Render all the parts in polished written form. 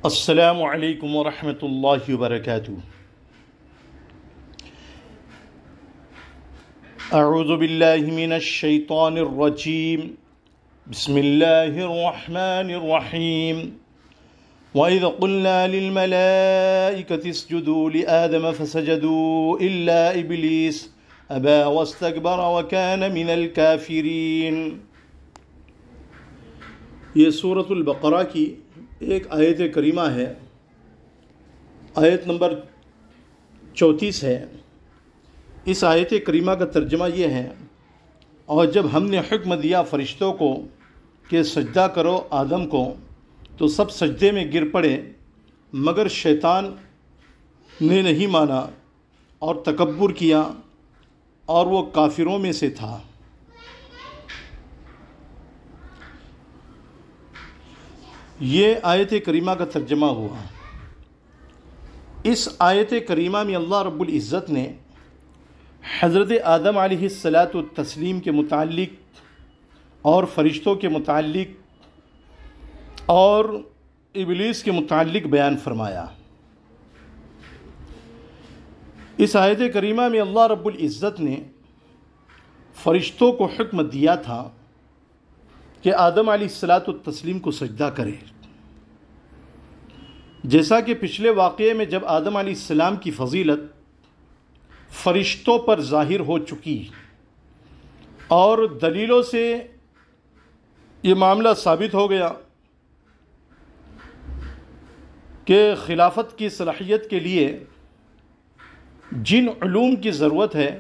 السلام علیکم ورحمۃ اللہ وبرکاتہ۔ اعوذ باللہ من الشیطان الرجیم، بسم اللہ الرحمن الرحیم۔ وَإِذْ قُلْنَا لِلْمَلَائِكَةِ اسْجُدُوا لِآدَمَ فَسَجَدُوا إِلَّا إِبْلِيسَ أَبَى وَاسْتَكْبَرَ وَكَانَ مِنَ الْكَافِرِينَ۔ یہ سورۃ البقرہ کی ایک آیت کریمہ ہے، آیت نمبر 34 ہے۔ اس آیت کریمہ کا ترجمہ یہ ہے: اور جب ہم نے حکم دیا فرشتوں کو کہ سجدہ کرو آدم کو، تو سب سجدے میں گر پڑے مگر شیطان نے نہیں مانا اور تکبر کیا اور وہ کافروں میں سے تھا۔ یہ آیت کریمہ کا ترجمہ ہوا۔ اس آیت کریمہ میں اللہ رب العزت نے حضرت آدم علیہ السلام کے متعلق اور فرشتوں کے متعلق اور ابلیس کے متعلق بیان فرمایا۔ اس آیت کریمہ میں اللہ رب العزت نے فرشتوں کو حکم دیا تھا کہ آدم علیہ السلام کو سجدہ کرے، جیسا کہ پچھلے واقعے میں جب آدم علیہ السلام کی فضیلت فرشتوں پر ظاہر ہو چکی اور دلیلوں سے یہ معاملہ ثابت ہو گیا کہ خلافت کی صلاحیت کے لیے جن علوم کی ضرورت ہے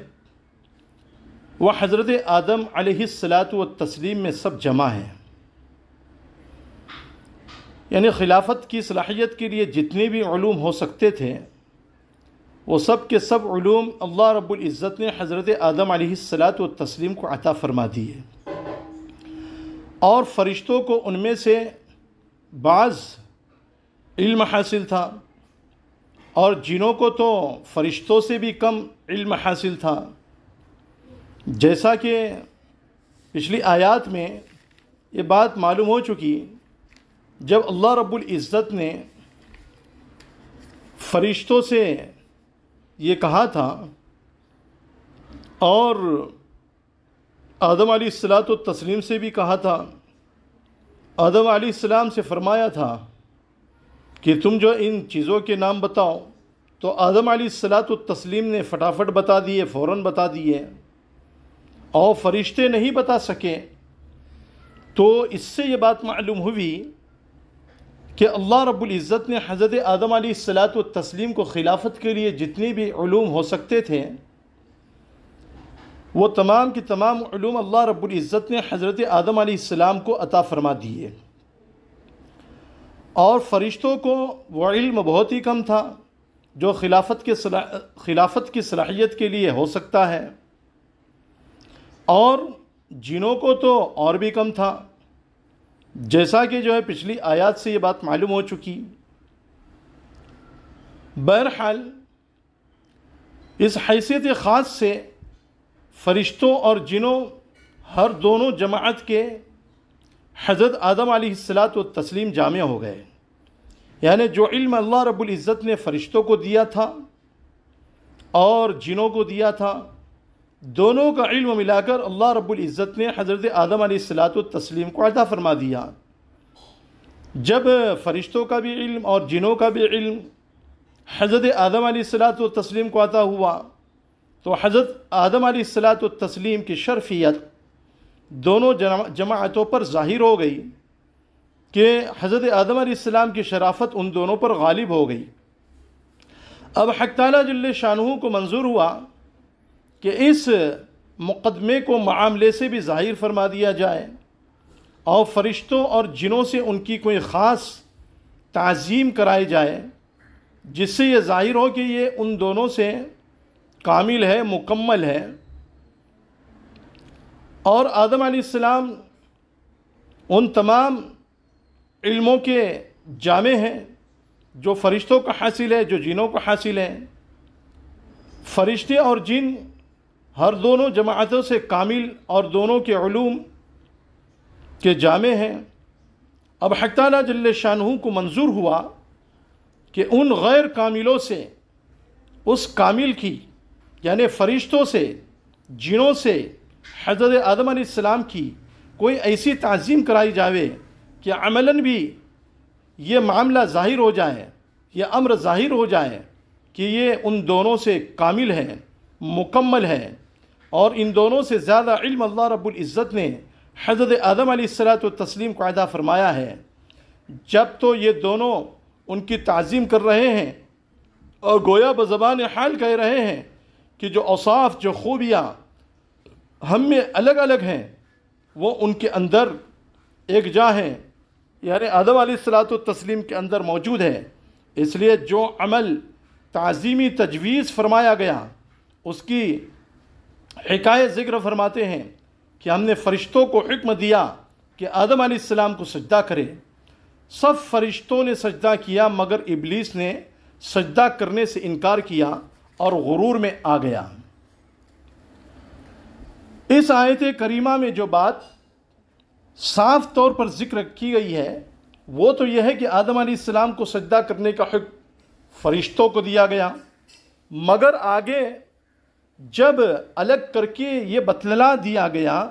وہ حضرت آدم علیہ السلام میں سب جمع ہے۔ یعنی خلافت کی صلاحیت کے لیے جتنے بھی علوم ہو سکتے تھے وہ سب کے سب علوم اللہ رب العزت نے حضرت آدم علیہ السلام کو عطا فرما دیے، اور فرشتوں کو ان میں سے بعض علم حاصل تھا اور جنوں کو تو فرشتوں سے بھی کم علم حاصل تھا، جیسا کہ پچھلی آیات میں یہ بات معلوم ہو چکی۔ جب اللہ رب العزت نے فرشتوں سے یہ کہا تھا اور آدم علیہ السلام سے بھی کہا تھا، آدم علیہ السلام سے فرمایا تھا کہ تم جو ان چیزوں کے نام بتاؤ، تو آدم علیہ السلام نے فٹافٹ بتا دیے، فوراً بتا دیے، اور فرشتے نہیں بتا سکے۔ تو اس سے یہ بات معلوم ہوئی کہ اللہ رب العزت نے حضرت آدم علیہ السلام کو خلافت کے لیے جتنے بھی علوم ہو سکتے تھے وہ تمام کی تمام علوم اللہ رب العزت نے حضرت آدم علیہ السلام کو عطا فرما دیے، اور فرشتوں کو وہ علم بہت ہی کم تھا جو خلافت کی صلاحیت کے لیے ہو سکتا ہے، اور جنوں کو تو اور بھی کم تھا، جیسا کہ پچھلی آیات سے یہ بات معلوم ہو چکی۔ بہرحال اس حیثیت خاص سے فرشتوں اور جنوں ہر دونوں جماعت کے حضرت آدم علیہ السلام جامع ہو گئے۔ یعنی جو علم اللہ رب العزت نے فرشتوں کو دیا تھا اور جنوں کو دیا تھا، دونوں کا علم ملا کر اللہ رب العزت نے حضرت آدم علیہ السلام کو عطا فرما دیا۔ جب فرشتوں کا بھی علم اور جنوں کا بھی علم حضرت آدم علیہ السلام کو عطا ہوا، تو حضرت آدم علیہ السلام کی شرفیت دونوں جماعتوں پر ظاہر ہو گئی کہ حضرت آدم علیہ السلام کی شرافت ان دونوں پر غالب ہو گئی۔ اب حق تعالیٰ جل شانہ کو منظور ہوا کہ اس مقدمے کو معاملے سے بھی ظاہر فرما دیا جائے اور فرشتوں اور جنوں سے ان کی کوئی خاص تعظیم کرائی جائے، جس سے یہ ظاہر ہو کہ یہ ان دونوں سے کامل ہے، مکمل ہے، اور آدم علیہ السلام ان تمام علموں کے جامع ہیں جو فرشتوں کو حاصل ہے، جو جنوں کو حاصل ہے۔ فرشتے اور جن ہر دونوں جماعتوں سے کامل اور دونوں کے علوم کے جامع ہیں۔ اب حق تعالیٰ جل شانہ کو منظور ہوا کہ ان غیر کاملوں سے اس کامل کی یعنی فرشتوں سے، جنوں سے حضرت آدم علیہ السلام کی کوئی ایسی تعظیم کرائی جاوے کہ عملاً بھی یہ معاملہ ظاہر ہو جائے، یہ امر ظاہر ہو جائے کہ یہ ان دونوں سے کامل ہے، مکمل ہے، اور ان دونوں سے زیادہ علم اللہ رب العزت نے حضرت آدم علیہ السلام کو عطا فرمایا ہے۔ جب تو یہ دونوں ان کی تعظیم کر رہے ہیں اور گویا بزبان حال کہہ رہے ہیں کہ جو اوصاف، جو خوبیاں ہم میں الگ الگ ہیں وہ ان کے اندر ایک جا ہیں، یعنی آدم علیہ السلام کے اندر موجود ہے۔ اس لیے جو عمل تعظیمی تجویز فرمایا گیا اس کی حکایت ذکر فرماتے ہیں کہ ہم نے فرشتوں کو حکم دیا کہ آدم علیہ السلام کو سجدہ کرے، سب فرشتوں نے سجدہ کیا مگر ابلیس نے سجدہ کرنے سے انکار کیا اور غرور میں آ گیا۔ اس آیت کریمہ میں جو بات صاف طور پر ذکر کی گئی ہے وہ تو یہ ہے کہ آدم علیہ السلام کو سجدہ کرنے کا حکم فرشتوں کو دیا گیا، مگر آگے جب الگ کر کے یہ بتلا دیا گیا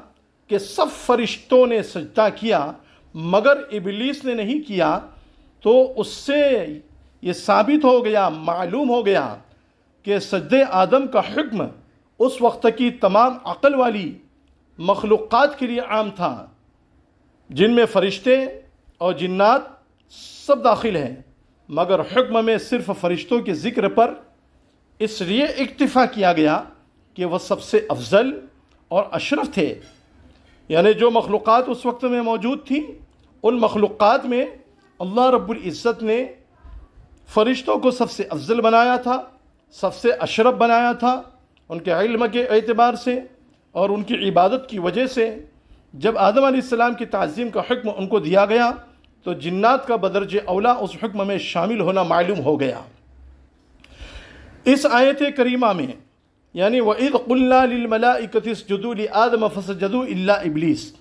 کہ سب فرشتوں نے سجدہ کیا مگر ابلیس نے نہیں کیا، تو اس سے یہ ثابت ہو گیا، معلوم ہو گیا کہ سجدہ آدم کا حکم اس وقت کی تمام عقل والی مخلوقات کے لیے عام تھا، جن میں فرشتے اور جنات سب داخل ہیں، مگر حکم میں صرف فرشتوں کے ذکر پر اس لیے اکتفا کیا گیا کہ وہ سب سے افضل اور اشرف تھے۔ یعنی جو مخلوقات اس وقت میں موجود تھیں ان مخلوقات میں اللہ رب العزت نے فرشتوں کو سب سے افضل بنایا تھا، سب سے اشرف بنایا تھا، ان کے علم کے اعتبار سے اور ان کی عبادت کی وجہ سے۔ جب آدم علیہ السلام کی تعظیم کا حکم ان کو دیا گیا تو جنات کا بدرجہ اولا اس حکم میں شامل ہونا معلوم ہو گیا۔ اس آیت کریمہ میں یعنی وَإِذْ قُلْنَا لِلْمَلَائِكَةِ اسْجُدُوا لِآدَمَ فَسَجَدُوا إِلَّا إِبْلِيسَ،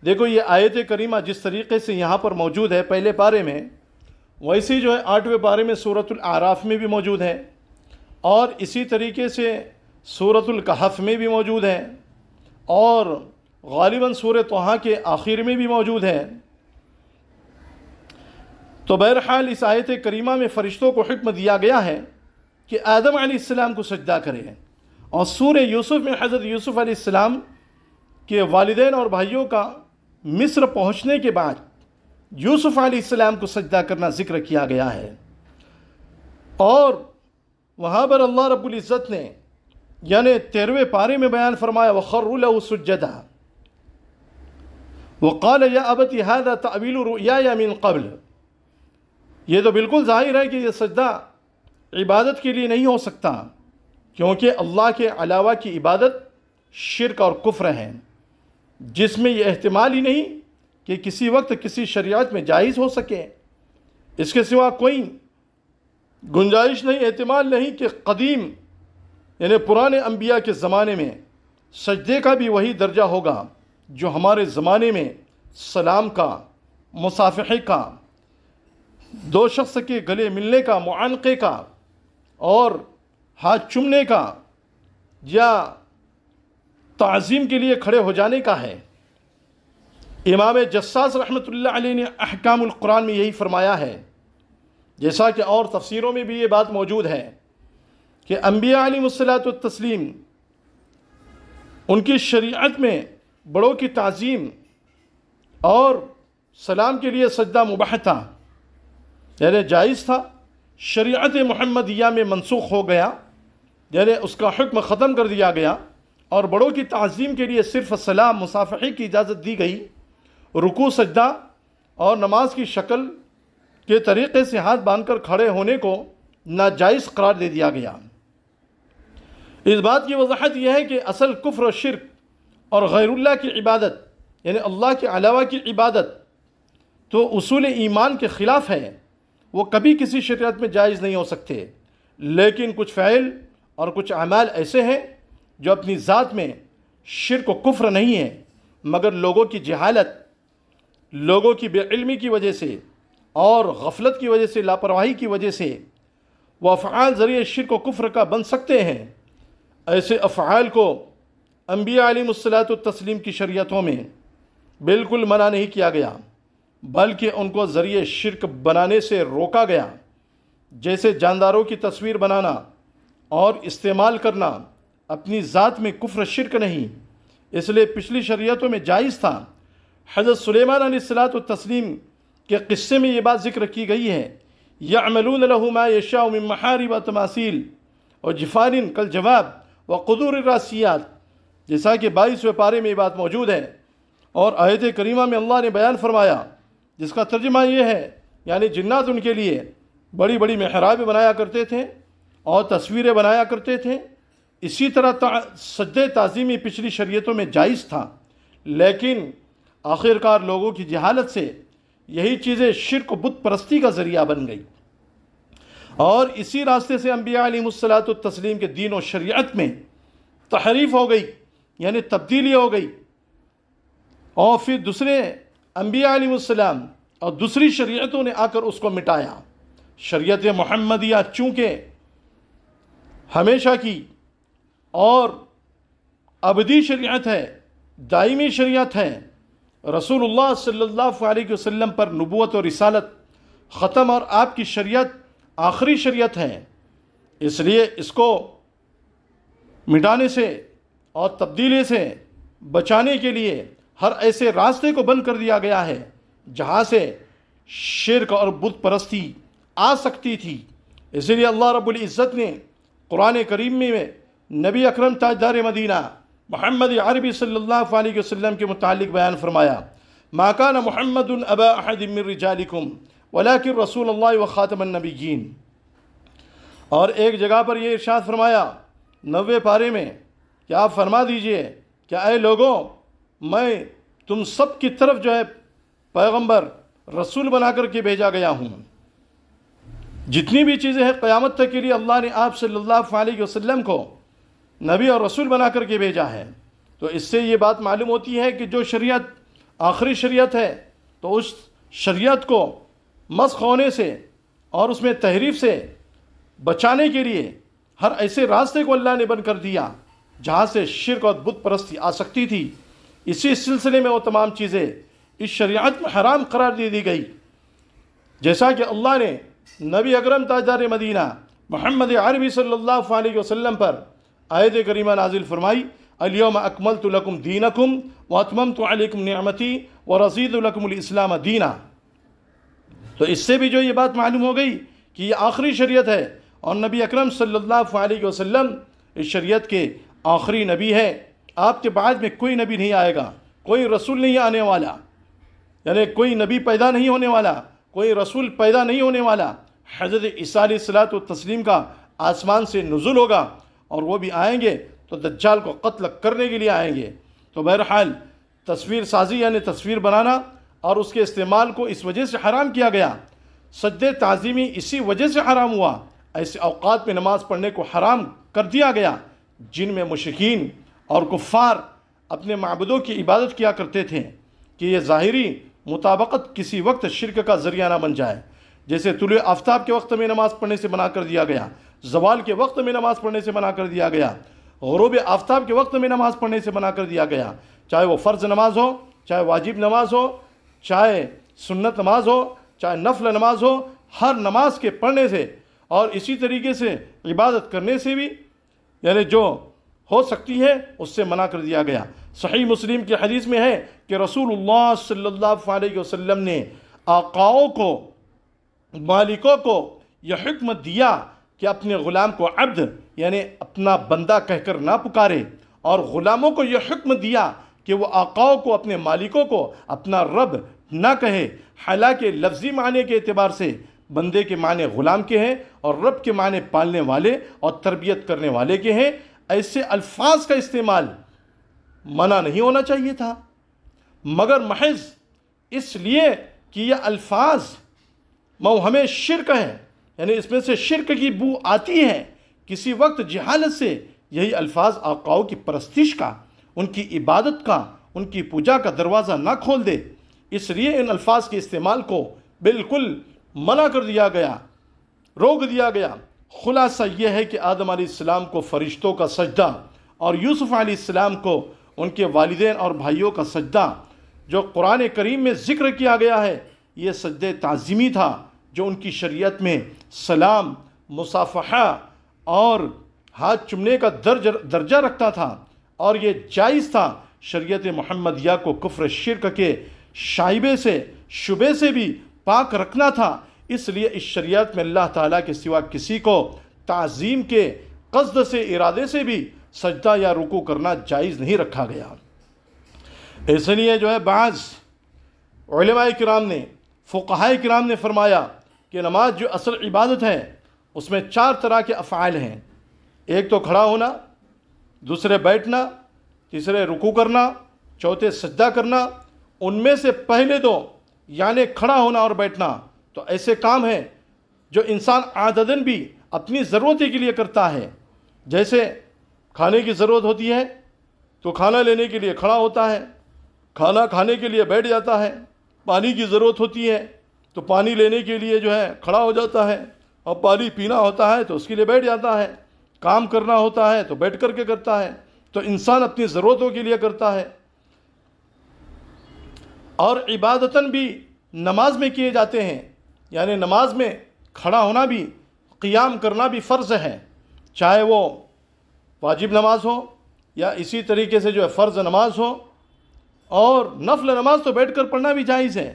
دیکھو یہ آیت کریمہ جس طریقے سے یہاں پر موجود ہے پہلے پارے میں، ویسے جو ہے 8ویں پارے میں سورۃ الاعراف میں بھی موجود ہے، اور اسی طریقے سے سورۃ الکہف میں بھی موجود ہے، اور غالباً سورہ طٰہٰ کے آخر میں بھی موجود ہے۔ تو بہرحال اس آیت کریمہ میں فرشتوں کو حکم دیا گیا ہے کہ آدم علیہ السلام کو سجدہ کریں، اور سورہ یوسف میں حضرت یوسف علیہ السلام کے والدین اور بھائیوں کا مصر پہنچنے کے بعد یوسف علیہ السلام کو سجدہ کرنا ذکر کیا گیا ہے، اور وہاں پر اللہ رب العزت نے یعنی 13ویں پارے میں بیان فرمایا وَخَرُّوا لَهُ سُجَّدًا وَقَالَ يَا أَبَتِ هَذَا تَأْوِيلُ رُؤْيَايَ مِن قَبْلُ، یہ تو بالکل ظاہر ہے کہ یہ سجدہ عبادت کے لیے نہیں ہو سکتا، کیونکہ اللہ کے علاوہ کی عبادت شرک اور کفر ہے، جس میں یہ احتمال ہی نہیں کہ کسی وقت کسی شریعت میں جائز ہو سکے، اس کے سوا کوئی گنجائش نہیں، احتمال نہیں کہ قدیم یعنی پرانے انبیاء کے زمانے میں سجدے کا بھی وہی درجہ ہوگا جو ہمارے زمانے میں سلام کا، مصافحے کا، دو شخص کے گلے ملنے کا، معانقے کا اور ہاتھ چومنے کا یا تعظیم کے لیے کھڑے ہو جانے کا ہے۔ امام جساس رحمۃ اللہ علیہ نے احکام القرآن میں یہی فرمایا ہے، جیسا کہ اور تفسیروں میں بھی یہ بات موجود ہے کہ انبیاء علیہ السلام ان کی شریعت میں بڑوں کی تعظیم اور سلام کے لیے سجدہ مباح تھا، یعنی جائز تھا، شریعت محمدیہ میں منسوخ ہو گیا، یعنی اس کا حکم ختم کر دیا گیا، اور بڑوں کی تعظیم کے لیے صرف سلام، مصافحے کی اجازت دی گئی، رکوع سجدہ اور نماز کی شکل کے طریقے سے ہاتھ باندھ کر کھڑے ہونے کو ناجائز قرار دے دیا گیا۔ اس بات کی وضاحت یہ ہے کہ اصل کفر و شرک اور غیر اللہ کی عبادت یعنی اللہ کے علاوہ کی عبادت تو اصول ایمان کے خلاف ہے، وہ کبھی کسی شریعت میں جائز نہیں ہو سکتے، لیکن کچھ فعل اور کچھ اعمال ایسے ہیں جو اپنی ذات میں شرک و کفر نہیں ہیں، مگر لوگوں کی جہالت، لوگوں کی بے علمی کی وجہ سے اور غفلت کی وجہ سے، لاپرواہی کی وجہ سے وہ افعال ذریعہ شرک و کفر کا بن سکتے ہیں، ایسے افعال کو انبیاء علیہم الصلاۃ والتسلیم کی شریعتوں میں بالکل منع نہیں کیا گیا، بلکہ ان کو ذریعہ شرک بنانے سے روکا گیا، جیسے جانداروں کی تصویر بنانا اور استعمال کرنا اپنی ذات میں کفر شرک نہیں، اس لیے پچھلی شریعتوں میں جائز تھا۔ حضرت سلیمان علیہ الصلاۃ والتسلیم کے قصے میں یہ بات ذکر کی گئی ہے، یعملون له ما یشاء من محارب و تماثیل اور جفان کالجواب وقدور الراسیات، جیسا کہ 22ویں پارے میں یہ بات موجود ہے۔ اور آیت کریمہ میں اللہ نے بیان فرمایا، جس کا ترجمہ یہ ہے، یعنی جنات ان کے لیے بڑی بڑی محراب بنایا کرتے تھے اور تصویریں بنایا کرتے تھے۔ اسی طرح سجدہ تعظیمی پچھلی شریعتوں میں جائز تھا، لیکن آخرکار لوگوں کی جہالت سے یہی چیزیں شرک و بت پرستی کا ذریعہ بن گئی، اور اسی راستے سے انبیاء علیہم الصلاۃ والتسلیم کے دین و شریعت میں تحریف ہو گئی، یعنی تبدیلی ہو گئی، اور پھر دوسرے انبیاء علیہ السلام اور دوسری شریعتوں نے آ کر اس کو مٹایا۔ شریعت محمدیہ چونکہ ہمیشہ کی اور ابدی شریعت ہے، دائمی شریعت ہے، رسول اللہ صلی اللہ علیہ وسلم پر نبوت اور رسالت ختم اور آپ کی شریعت آخری شریعت ہے، اس لیے اس کو مٹانے سے اور تبدیلی سے بچانے کے لیے ہر ایسے راستے کو بند کر دیا گیا ہے جہاں سے شرک اور بت پرستی آ سکتی تھی۔ اسی لیے اللہ رب العزت نے قرآن کریم میں نبی اکرم تاجدار مدینہ محمد عربی صلی اللہ علیہ وسلم کے متعلق بیان فرمایا، ما کان محمد ابا احد من رجالکم ولکن رسول اللہ وخاتم النبیین۔ اور ایک جگہ پر یہ ارشاد فرمایا 90 پارے میں کہ آپ فرما دیجئے کہ اے لوگوں، میں تم سب کی طرف جو ہے پیغمبر رسول بنا کر کے بھیجا گیا ہوں۔ جتنی بھی چیزیں ہیں قیامت تک کے لیے اللہ نے آپ صلی اللہ علیہ وسلم کو نبی اور رسول بنا کر کے بھیجا ہے۔ تو اس سے یہ بات معلوم ہوتی ہے کہ جو شریعت آخری شریعت ہے، تو اس شریعت کو مسخ ہونے سے اور اس میں تحریف سے بچانے کے لیے ہر ایسے راستے کو اللہ نے بند کر دیا جہاں سے شرک اور بت پرستی آ سکتی تھی۔ اسی سلسلے میں وہ تمام چیزیں اس شریعت میں حرام قرار دے دی گئی، جیسا کہ اللہ نے نبی اکرم تاجدار مدینہ محمد عربی صلی اللہ علیہ وسلم پر آیت کریمہ نازل فرمائی، الیوم اکملت لکم دینکم واتممت علیکم نعمتی ورضیت لکم الاسلام دینا۔ تو اس سے بھی جو یہ بات معلوم ہو گئی کہ یہ آخری شریعت ہے، اور نبی اکرم صلی اللہ علیہ وسلم اس شریعت کے آخری نبی ہے۔ آپ کے بعد میں کوئی نبی نہیں آئے گا، کوئی رسول نہیں آنے والا، یعنی کوئی نبی پیدا نہیں ہونے والا، کوئی رسول پیدا نہیں ہونے والا۔ حضرت عیسیٰ علیہ الصلاۃ والتسلیم کا آسمان سے نزول ہوگا، اور وہ بھی آئیں گے تو دجال کو قتل کرنے کے لیے آئیں گے۔ تو بہرحال تصویر سازی یعنی تصویر بنانا اور اس کے استعمال کو اس وجہ سے حرام کیا گیا، سجدہ تعظیمی اسی وجہ سے حرام ہوا، ایسے اوقات میں نماز پڑھنے کو حرام کر دیا گیا جن میں مشرکین اور کفار اپنے معبودوں کی عبادت کیا کرتے تھے، کہ یہ ظاہری مطابقت کسی وقت شرک کا ذریعہ نہ بن جائے، جیسے طلوع آفتاب کے وقت میں نماز پڑھنے سے منع کر دیا گیا، زوال کے وقت میں نماز پڑھنے سے منع کر دیا گیا، غروب آفتاب کے وقت میں نماز پڑھنے سے منع کر دیا گیا، چاہے وہ فرض نماز ہو، چاہے واجب نماز ہو، چاہے سنت نماز ہو، چاہے نفل نماز ہو، ہر نماز کے پڑھنے سے اور اسی طریقے سے عبادت کرنے سے بھی، یعنی جو ہو سکتی ہے اس سے منع کر دیا گیا۔ صحیح مسلم کی حدیث میں ہے کہ رسول اللہ صلی اللہ علیہ وسلم نے آقاؤں کو، مالکوں کو یہ حکم دیا کہ اپنے غلام کو عبد یعنی اپنا بندہ کہہ کر نہ پکارے، اور غلاموں کو یہ حکم دیا کہ وہ آقاؤں کو، اپنے مالکوں کو اپنا رب نہ کہے، حالانکہ لفظی معنی کے اعتبار سے بندے کے معنی غلام کے ہیں اور رب کے معنی پالنے والے اور تربیت کرنے والے کے ہیں۔ ایسے الفاظ کا استعمال منع نہیں ہونا چاہیے تھا، مگر محض اس لیے کہ یہ الفاظ موہم شرک ہیں، یعنی اس میں سے شرک کی بو آتی ہے، کسی وقت جہالت سے یہی الفاظ آقاؤں کی پرستش کا، ان کی عبادت کا، ان کی پوجا کا دروازہ نہ کھول دے، اس لیے ان الفاظ کے استعمال کو بالکل منع کر دیا گیا، روک دیا گیا۔ خلاصہ یہ ہے کہ آدم علیہ السلام کو فرشتوں کا سجدہ اور یوسف علیہ السلام کو ان کے والدین اور بھائیوں کا سجدہ جو قرآن کریم میں ذکر کیا گیا ہے، یہ سجدہ تعظیمی تھا جو ان کی شریعت میں سلام، مصافحہ اور ہاتھ چومنے کا درجہ رکھتا تھا، اور یہ جائز تھا۔ شریعت محمدیہ کو کفر شرک کے شائبے سے، شبے سے بھی پاک رکھنا تھا۔ اس لیے اس شریعت میں اللہ تعالیٰ کے سوا کسی کو تعظیم کے قصد سے، ارادے سے بھی سجدہ یا رکوع کرنا جائز نہیں رکھا گیا۔ اس لیے جو ہے بعض علماء کرام نے، فقہاء کرام نے فرمایا کہ نماز جو اصل عبادت ہے اس میں 4 طرح کے افعال ہیں۔ ایک تو کھڑا ہونا، دوسرے بیٹھنا، تیسرے رکوع کرنا، چوتھے سجدہ کرنا۔ ان میں سے پہلے دو یعنی کھڑا ہونا اور بیٹھنا تو ایسے کام ہیں جو انسان عادتاً بھی اپنی ضرورت کے لیے کرتا ہے۔ جیسے کھانے کی ضرورت ہوتی ہے تو کھانا لینے کے لیے کھڑا ہوتا ہے، کھانا کھانے کے لیے بیٹھ جاتا ہے۔ پانی کی ضرورت ہوتی ہے تو پانی لینے کے لیے جو ہے کھڑا ہو جاتا ہے، اور پانی پینا ہوتا ہے تو اس کے لیے بیٹھ جاتا ہے۔ کام کرنا ہوتا ہے تو بیٹھ کر کے کرتا ہے۔ تو انسان اپنی ضرورتوں کے لیے کرتا ہے۔ اور عبادتاً بھی نماز میں کیے جاتے ہیں، یعنی نماز میں کھڑا ہونا بھی، قیام کرنا بھی فرض ہے، چاہے وہ واجب نماز ہو یا اسی طریقے سے جو ہے فرض نماز ہو۔ اور نفل نماز تو بیٹھ کر پڑھنا بھی جائز ہے،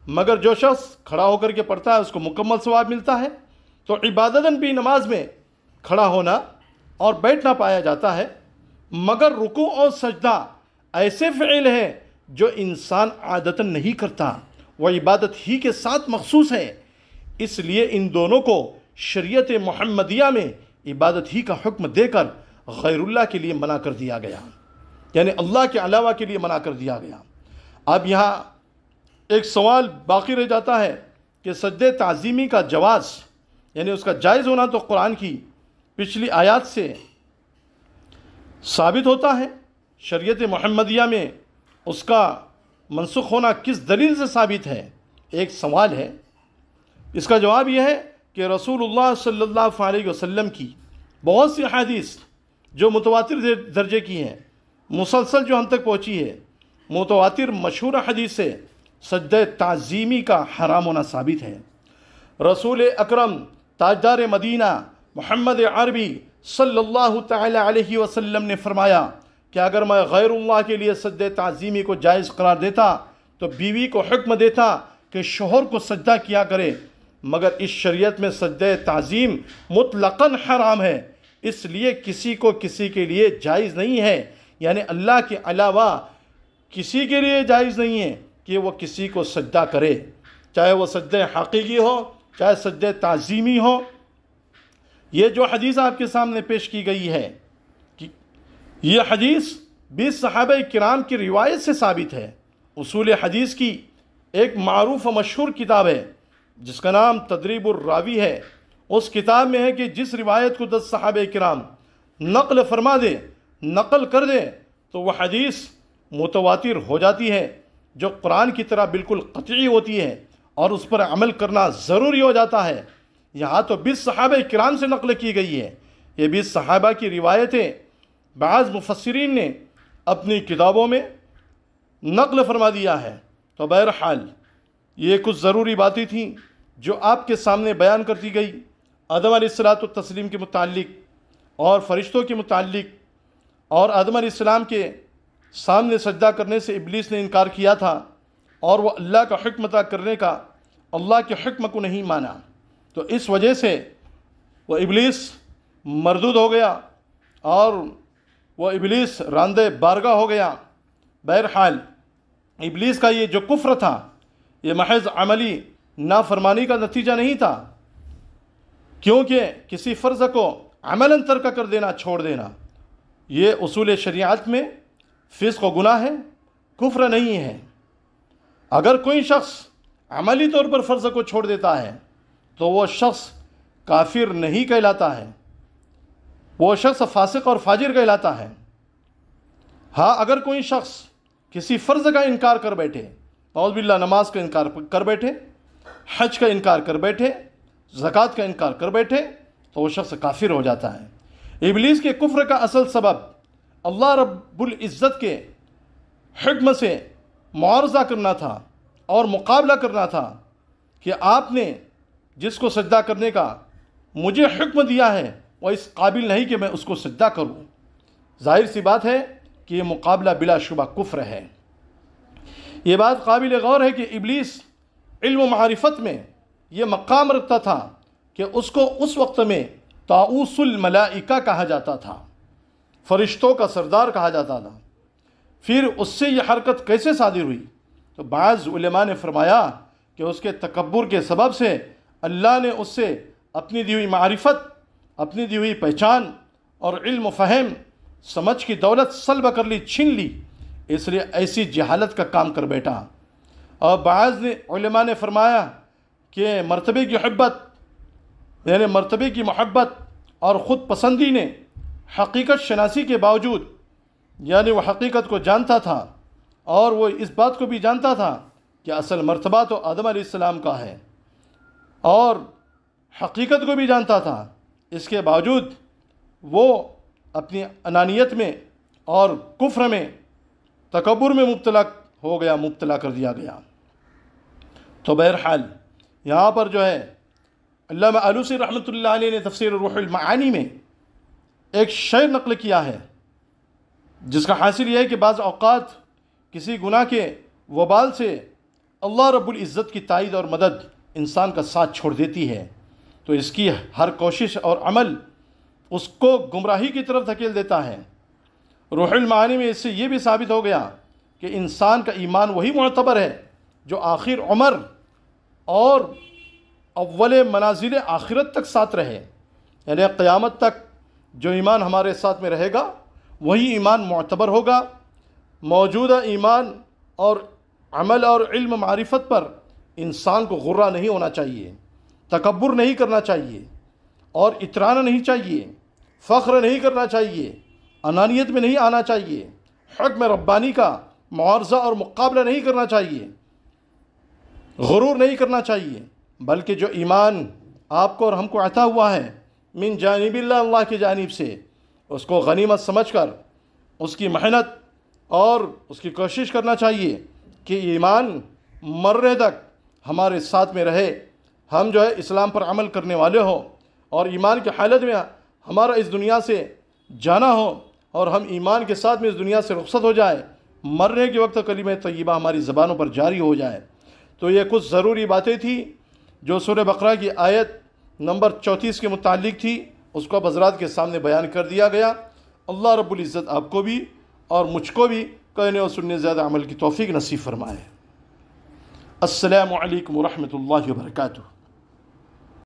مگر جو شخص کھڑا ہو کر کے پڑھتا ہے اس کو مکمل ثواب ملتا ہے۔ تو عبادتاً بھی نماز میں کھڑا ہونا اور بیٹھنا پایا جاتا ہے، مگر رکوع اور سجدہ ایسے فعل ہیں جو انسان عادتاً نہیں کرتا، وہ عبادت ہی کے ساتھ مخصوص ہے۔ اس لیے ان دونوں کو شریعت محمدیہ میں عبادت ہی کا حکم دے کر غیر اللہ کے لیے منع کر دیا گیا، یعنی اللہ کے علاوہ کے لیے منع کر دیا گیا۔ اب یہاں ایک سوال باقی رہ جاتا ہے کہ سجدہ تعظیمی کا جواز، یعنی اس کا جائز ہونا تو قرآن کی پچھلی آیات سے ثابت ہوتا ہے، شریعت محمدیہ میں اس کا منسوخ ہونا کس دلیل سے ثابت ہے؟ ایک سوال ہے۔ اس کا جواب یہ ہے کہ رسول اللہ صلی اللہ علیہ وسلم کی بہت سی احادیث جو متواتر درجے کی ہیں، مسلسل جو ہم تک پہنچی ہے، متواتر مشہور حدیث سے سجدہ تعظیمی کا حرام ہونا ثابت ہے۔ رسول اکرم تاجدار مدینہ محمد عربی صلی اللہ تعالی علیہ وسلم نے فرمایا کہ اگر میں غیر اللہ کے لیے سجدہ تعظیمی کو جائز قرار دیتا تو بیوی کو حکم دیتا کہ شوہر کو سجدہ کیا کرے، مگر اس شریعت میں سجدہ تعظیم مطلقاً حرام ہے، اس لیے کسی کو کسی کے لیے جائز نہیں ہے، یعنی اللہ کے علاوہ کسی کے لیے جائز نہیں ہے کہ وہ کسی کو سجدہ کرے، چاہے وہ سجدہ حقیقی ہو چاہے سجدہ تعظیمی ہو۔ یہ جو حدیث آپ کے سامنے پیش کی گئی ہے، یہ حدیث 20 صحابہ کرام کی روایت سے ثابت ہے۔ اصول حدیث کی ایک معروف و مشہور کتاب ہے جس کا نام تدریب الراوی ہے۔ اس کتاب میں ہے کہ جس روایت کو 10 صحابہ کرام نقل فرما دے، نقل کر دے، تو وہ حدیث متواتر ہو جاتی ہے، جو قرآن کی طرح بالکل قطعی ہوتی ہے اور اس پر عمل کرنا ضروری ہو جاتا ہے۔ یہاں تو 20 صحابہ کرام سے نقل کی گئی ہے۔ یہ 20 صحابہ کی روایتیں بعض مفسرین نے اپنی کتابوں میں نقل فرما دیا ہے۔ تو بہرحال یہ کچھ ضروری باتیں تھیں جو آپ کے سامنے بیان کر دی گئی، آدم علیہ السلام کے متعلق اور فرشتوں کے متعلق، اور آدم علیہ السلام کے سامنے سجدہ کرنے سے ابلیس نے انکار کیا تھا اور وہ اللہ کا حکم ادا کرنے کا، اللہ کے حکم کو نہیں مانا، تو اس وجہ سے وہ ابلیس مردود ہو گیا اور وہ ابلیس راندہ بارگاہ ہو گیا۔ بہرحال ابلیس کا یہ جو کفر تھا یہ محض عملی نافرمانی کا نتیجہ نہیں تھا، کیونکہ کسی فرض کو عملاً ترک کر دینا، چھوڑ دینا، یہ اصول شریعت میں فسق و گناہ ہے، کفر نہیں ہے۔ اگر کوئی شخص عملی طور پر فرض کو چھوڑ دیتا ہے تو وہ شخص کافر نہیں کہلاتا ہے، وہ شخص فاسق اور فاجر کہلاتا ہے۔ ہاں اگر کوئی شخص کسی فرض کا انکار کر بیٹھے، اعوذ باللہ نماز کا انکار کر بیٹھے، حج کا انکار کر بیٹھے، زکوٰۃ کا انکار کر بیٹھے تو وہ شخص کافر ہو جاتا ہے۔ ابلیس کے کفر کا اصل سبب اللہ رب العزت کے حکم سے معارضہ کرنا تھا اور مقابلہ کرنا تھا کہ آپ نے جس کو سجدہ کرنے کا مجھے حکم دیا ہے وہ اس قابل نہیں کہ میں اس کو سجدہ کروں۔ ظاہر سی بات ہے کہ یہ مقابلہ بلا شبہ کفر ہے۔ یہ بات قابل غور ہے کہ ابلیس علم و معرفت میں یہ مقام رکھتا تھا کہ اس کو اس وقت میں طاؤس الملائکہ کہا جاتا تھا، فرشتوں کا سردار کہا جاتا تھا۔ پھر اس سے یہ حرکت کیسے صادر ہوئی؟ تو بعض علماء نے فرمایا کہ اس کے تکبر کے سبب سے اللہ نے اس سے اپنی دی ہوئی معرفت، اپنی دی ہوئی پہچان اور علم و فہم، سمجھ کی دولت سلب کر لی، چھین لی، اس لیے ایسی جہالت کا کام کر بیٹھا۔ اور بعض علماء نے فرمایا کہ مرتبے کی محبت اور خود پسندی نے حقیقت شناسی کے باوجود، یعنی وہ حقیقت کو جانتا تھا اور وہ اس بات کو بھی جانتا تھا کہ اصل مرتبہ تو آدم علیہ السلام کا ہے، اور حقیقت کو بھی جانتا تھا، اس کے باوجود وہ اپنی انانیت میں اور کفر میں، تکبر میں مبتلا کر دیا گیا۔ تو بہرحال یہاں پر جو ہے علامہ آلوسی رحمۃ اللہ علیہ نے تفسیر روح المعانی میں ایک شعر نقل کیا ہے، جس کا حاصل یہ ہے کہ بعض اوقات کسی گناہ کے وبال سے اللہ رب العزت کی تائید اور مدد انسان کا ساتھ چھوڑ دیتی ہے، تو اس کی ہر کوشش اور عمل اس کو گمراہی کی طرف دھکیل دیتا ہے۔ روح المعانی میں اس سے یہ بھی ثابت ہو گیا کہ انسان کا ایمان وہی معتبر ہے جو آخر عمر اور اول منازل آخرت تک ساتھ رہے، یعنی قیامت تک جو ایمان ہمارے ساتھ میں رہے گا وہی ایمان معتبر ہوگا۔ موجودہ ایمان اور عمل اور علم معرفت پر انسان کو غرہ نہیں ہونا چاہیے، تکبر نہیں کرنا چاہیے اور اترانا نہیں چاہیے، فخر نہیں کرنا چاہیے، انانیت میں نہیں آنا چاہیے، حکم ربانی کا معارضہ اور مقابلہ نہیں کرنا چاہیے، غرور نہیں کرنا چاہیے، بلکہ جو ایمان آپ کو اور ہم کو عطا ہوا ہے من جانب اللہ کی جانب سے، اس کو غنیمت سمجھ کر اس کی محنت اور اس کی کوشش کرنا چاہیے کہ ایمان مرنے تک ہمارے ساتھ میں رہے، ہم جو ہے اسلام پر عمل کرنے والے ہوں اور ایمان کی حالت میں ہمارا اس دنیا سے جانا ہو اور ہم ایمان کے ساتھ میں اس دنیا سے رخصت ہو جائے، مرنے کے وقت کلمہ طیبہ ہماری زبانوں پر جاری ہو جائے۔ تو یہ کچھ ضروری باتیں تھیں جو سورہ بقرہ کی آیت نمبر 34 کے متعلق تھی، اس کو اب حضرات کے سامنے بیان کر دیا گیا۔ اللہ رب العزت آپ کو بھی اور مجھ کو بھی کہنے اور سننے زیادہ عمل کی توفیق نصیب فرمائے۔ السلام علیکم ورحمۃ اللہ وبرکاتہ۔